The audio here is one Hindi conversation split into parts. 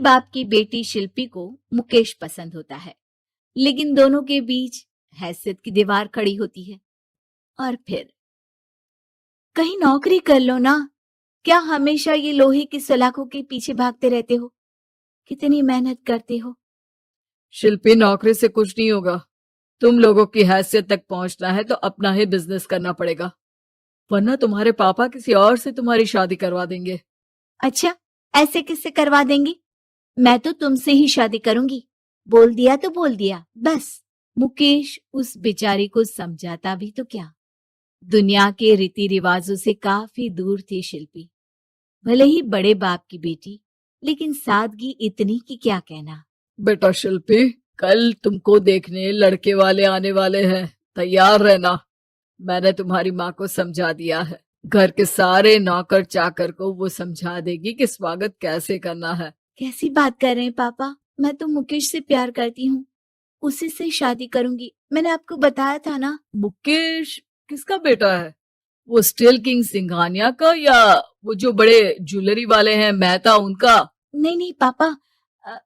बाप की बेटी शिल्पी को मुकेश पसंद होता है, लेकिन दोनों के बीच हैसियत की दीवार खड़ी होती है। और फिर कहीं नौकरी कर लो ना, क्या हमेशा ये लोहे की सलाखों के पीछे भागते रहते हो? कितनी मेहनत करते हो। शिल्पी, नौकरी से कुछ नहीं होगा। तुम लोगों की हैसियत तक पहुंचना है तो अपना ही बिजनेस करना पड़ेगा, वरना तुम्हारे पापा किसी और से तुम्हारी शादी करवा देंगे। अच्छा, ऐसे किससे करवा देंगे? मैं तो तुमसे ही शादी करूंगी। बोल दिया तो बोल दिया, बस। मुकेश उस बेचारी को समझाता भी तो क्या। दुनिया के रीति रिवाजों से काफी दूर थी शिल्पी। भले ही बड़े बाप की बेटी, लेकिन सादगी इतनी कि क्या कहना। बेटा शिल्पी, कल तुमको देखने लड़के वाले आने वाले हैं, तैयार रहना। मैंने तुम्हारी माँ को समझा दिया है। घर के सारे नौकर चाकर को वो समझा देगी कि स्वागत कैसे करना है। कैसी बात कर रहे हैं पापा? मैं तो मुकेश से प्यार करती हूँ, उसी से शादी करूंगी। मैंने आपको बताया था ना। मुकेश किसका बेटा है? वो स्टील किंग सिंघानिया का, या वो जो बड़े ज्वेलरी वाले हैं मेहता, उनका? नहीं नहीं पापा, अ,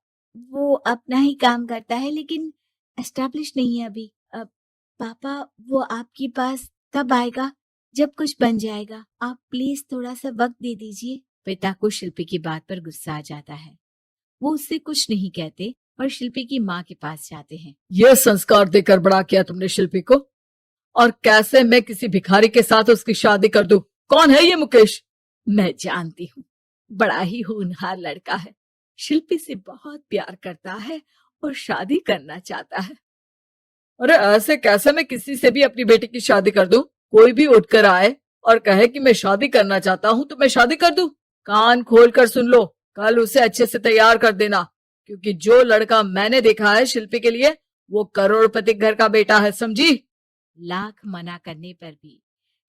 वो अपना ही काम करता है, लेकिन एस्टेब्लिश नहीं है अभी। पापा, वो आपके पास तब आएगा जब कुछ बन जाएगा। आप प्लीज थोड़ा सा वक्त दे दीजिए। पिता को शिल्पी की बात पर गुस्सा आ जाता है। वो उससे कुछ नहीं कहते और शिल्पी की माँ के पास जाते हैं। ये संस्कार देकर बड़ा किया तुमने शिल्पी को, और कैसे मैं किसी भिखारी के साथ उसकी शादी कर दूं? कौन है ये मुकेश? मैं जानती हूँ, बड़ा ही होनहार लड़का है। शिल्पी से बहुत प्यार करता है और शादी करना चाहता है। अरे ऐसे कैसे मैं किसी से भी अपनी बेटी की शादी कर दूं? कोई भी उठकर आए और कहे कि मैं शादी करना चाहता हूं तो मैं शादी कर दूं? कान खोल कर सुन लो, कल उसे अच्छे से तैयार कर देना, क्योंकि जो लड़का मैंने देखा है शिल्पी के लिए, वो करोड़पति घर का बेटा है, समझी? लाख मना करने पर भी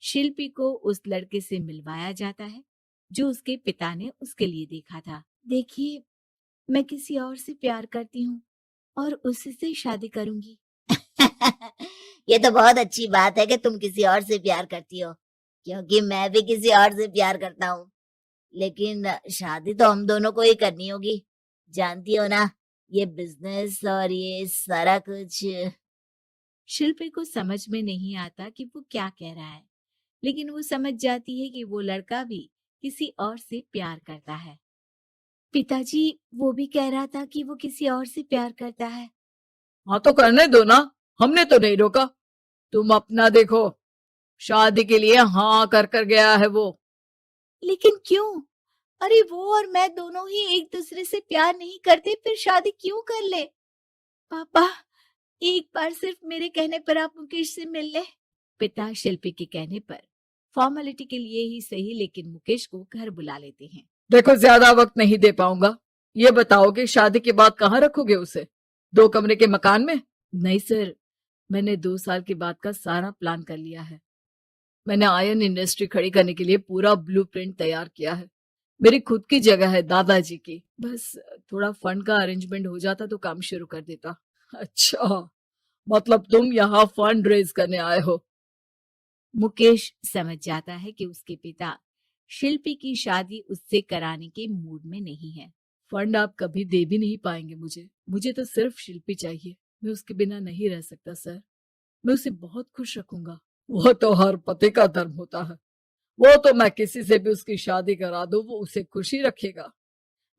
शिल्पी को उस लड़के से मिलवाया जाता है जो उसके पिता ने उसके लिए देखा था। देखिए, मैं किसी और से प्यार करती हूँ और उसी से शादी करूंगी। ये तो बहुत अच्छी बात है कि तुम किसी और से प्यार करती हो, क्योंकि मैं भी किसी और से प्यार करता हूँ। लेकिन शादी तो हम दोनों को ही करनी होगी, जानती हो ना, ये बिजनेस और ये सारा कुछ। शिल्पी को समझ में नहीं आता कि वो क्या कह रहा है, लेकिन वो समझ जाती है कि वो लड़का भी किसी और से प्यार करता है। पिताजी, वो भी कह रहा था कि वो किसी और से प्यार करता है। हाँ तो करने दो ना, हमने तो नहीं रोका। तुम अपना देखो, शादी के लिए हाँ कर कर गया है वो। लेकिन क्यों? अरे वो और मैं दोनों ही एक दूसरे से प्यार नहीं करते, फिर शादी क्यों कर ले? पापा, एक बार सिर्फ मेरे कहने पर आप मुकेश से मिल ले। पिता शिल्पी के कहने पर फॉर्मेलिटी के लिए ही सही, लेकिन मुकेश को घर बुला लेते हैं। देखो, ज्यादा वक्त नहीं दे पाऊंगा। ये बताओ कि शादी के बाद कहाँ रखोगे उसे? 2 कमरे के मकान में? नहीं सर, मैंने 2 साल के बाद का सारा प्लान कर लिया है। मैंने आयरन इंडस्ट्री खड़ी करने के लिए पूरा ब्लूप्रिंट तैयार किया है। मेरी खुद की जगह है दादाजी की। बस थोड़ा फंड का अरेंजमेंट हो जाता तो काम शुरू कर देता। अच्छा, मतलब तुम यहाँ फंड रेज करने आए हो? मुकेश समझ जाता है कि उसके पिता शिल्पी की शादी उससे कराने के मूड में नहीं है। फंड आप कभी दे भी नहीं पाएंगे मुझे तो सिर्फ शिल्पी चाहिए। मैं उसके बिना नहीं रह सकता सर। मैं उसे बहुत खुश रखूंगा। वो तो हर पति का धर्म होता है। वो तो मैं किसी से भी उसकी शादी करा दूं, वो उसे खुशी रखेगा।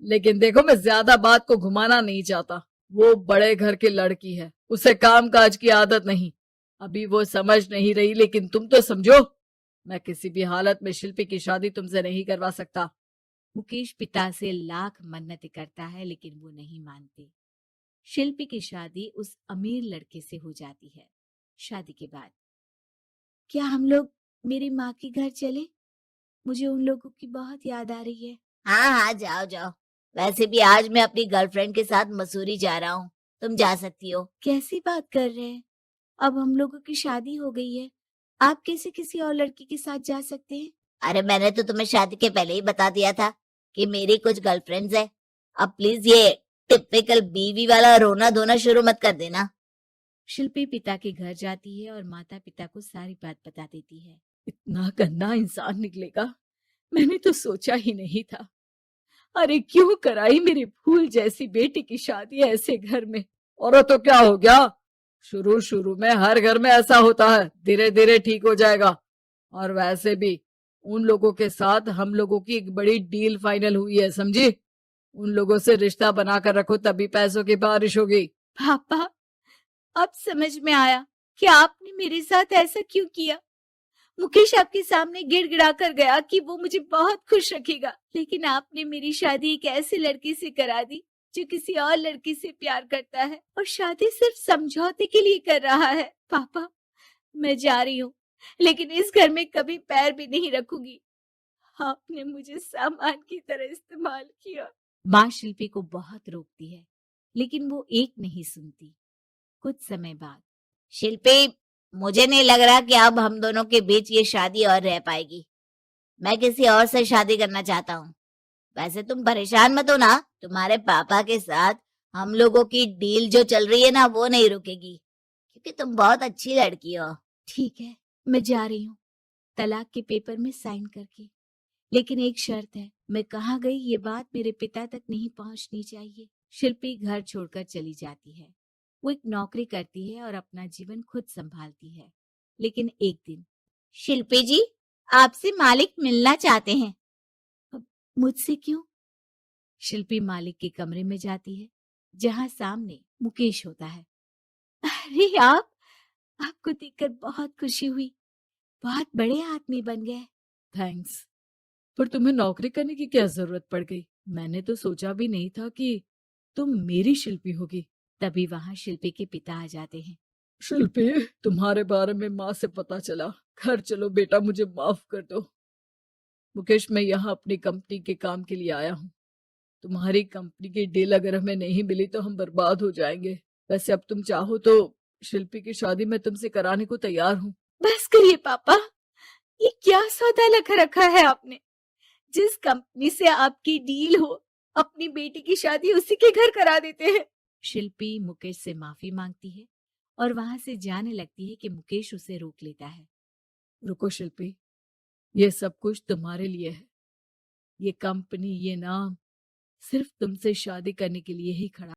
लेकिन देखो, मैं ज्यादा बात को घुमाना नहीं चाहता। वो बड़े घर की लड़की है, उसे काम काज की आदत नहीं। अभी वो समझ नहीं रही, लेकिन तुम तो समझो। मैं किसी भी हालत में शिल्पी की शादी तुमसे नहीं करवा सकता। मुकेश पिता से लाख मन्नतें करता है, लेकिन वो नहीं मानते। शिल्पी की शादी उस अमीर लड़के से हो जाती है। शादी के बाद क्या हम लोग मेरी माँ के घर चले? मुझे उन लोगों की बहुत याद आ रही है। हाँ हाँ, जाओ जाओ। वैसे भी आज मैं अपनी गर्लफ्रेंड के साथ मसूरी जा रहा हूँ, तुम जा सकती हो। कैसी बात कर रहे हैं? अब हम लोगों की शादी हो गई है, आप कैसे किसी और लड़की के साथ जा सकते हैं? अरे मैंने तो तुम्हें शादी के पहले ही बता दिया था कि मेरी कुछ गर्लफ्रेंड्स है। अब प्लीज ये टिपिकल बीवी वाला रोना धोना शुरू मत कर देना। शिल्पी पिता के घर जाती है और माता पिता को सारी बात बता देती है। इतना गंदा इंसान निकलेगा, मैंने तो सोचा ही नहीं था। अरे क्यों कराई मेरी फूल जैसी बेटी की शादी ऐसे घर में। और तो क्या हो गया, शुरू शुरू में हर घर में ऐसा होता है, धीरे धीरे ठीक हो जाएगा। और वैसे भी उन लोगों के साथ हम लोगों की एक बड़ी डील फाइनल हुई है, समझी। उन लोगों से रिश्ता बनाकर रखो, तभी पैसों की बारिश होगी। पापा, अब समझ में आया कि आपने मेरे साथ ऐसा क्यों किया। मुकेश आपके सामने गिड़गिड़ा कर गया कि वो मुझे बहुत खुश रखेगा, लेकिन आपने मेरी शादी एक ऐसे लड़के से करा दी जो किसी और लड़की से प्यार करता है और शादी सिर्फ समझौते के लिए कर रहा है। पापा, मैं जा रही हूँ, लेकिन इस घर में कभी पैर भी नहीं रखूंगी। आपने मुझे सामान की तरह इस्तेमाल किया। माँ शिल्पी को बहुत रोकती है, लेकिन वो एक नहीं सुनती। कुछ समय बाद, शिल्पी, मुझे नहीं लग रहा कि अब हम दोनों के बीच ये शादी और रह पाएगी। मैं किसी और से शादी करना चाहता हूँ। वैसे तुम परेशान मत हो ना, तुम्हारे पापा के साथ हम लोगों की डील जो चल रही है ना, वो नहीं रुकेगी, क्योंकि तुम बहुत अच्छी लड़की हो। ठीक है, मैं जा रही हूँ, तलाक के पेपर में साइन करके। लेकिन एक शर्त है, मैं कहाँ गई ये बात मेरे पिता तक नहीं पहुंचनी चाहिए। शिल्पी घर छोड़कर चली जाती है। वो एक नौकरी करती है और अपना जीवन खुद संभालती है। लेकिन एक दिन, शिल्पी जी, आपसे मालिक मिलना चाहते हैं। अब मुझसे क्यों? शिल्पी मालिक के कमरे में जाती है, जहां सामने मुकेश होता है। अरे आपको देखकर बहुत खुशी हुई, बहुत बड़े आदमी बन गए। थैंक्स, पर तुम्हें नौकरी करने की क्या जरूरत पड़ गई। मैंने तो सोचा भी नहीं था कि तुम मेरी शिल्पी होगी। तभी वहां शिल्पी के पिता आ जाते हैं। शिल्पी, तुम्हारे बारे में माँ से पता चला। घर चलो बेटा, मुझे माफ कर दो। मुकेश, मैं यहाँ अपनी कंपनी के काम के लिए आया हूँ। तुम्हारी कंपनी की डील अगर हमें नहीं मिली तो हम बर्बाद हो जाएंगे। वैसे अब तुम चाहो तो शिल्पी की शादी मैं तुमसे कराने को तैयार हूँ। बस करिए पापा, ये क्या सौदा लगा रखा है आपने। जिस कंपनी से आपकी डील हो, अपनी बेटी की शादी उसी के घर करा देते हैं। शिल्पी मुकेश से माफी मांगती है और वहां से जाने लगती है कि मुकेश उसे रोक लेता है। रुको शिल्पी, ये सब कुछ तुम्हारे लिए है। ये कंपनी, ये नाम सिर्फ तुमसे शादी करने के लिए ही खड़ा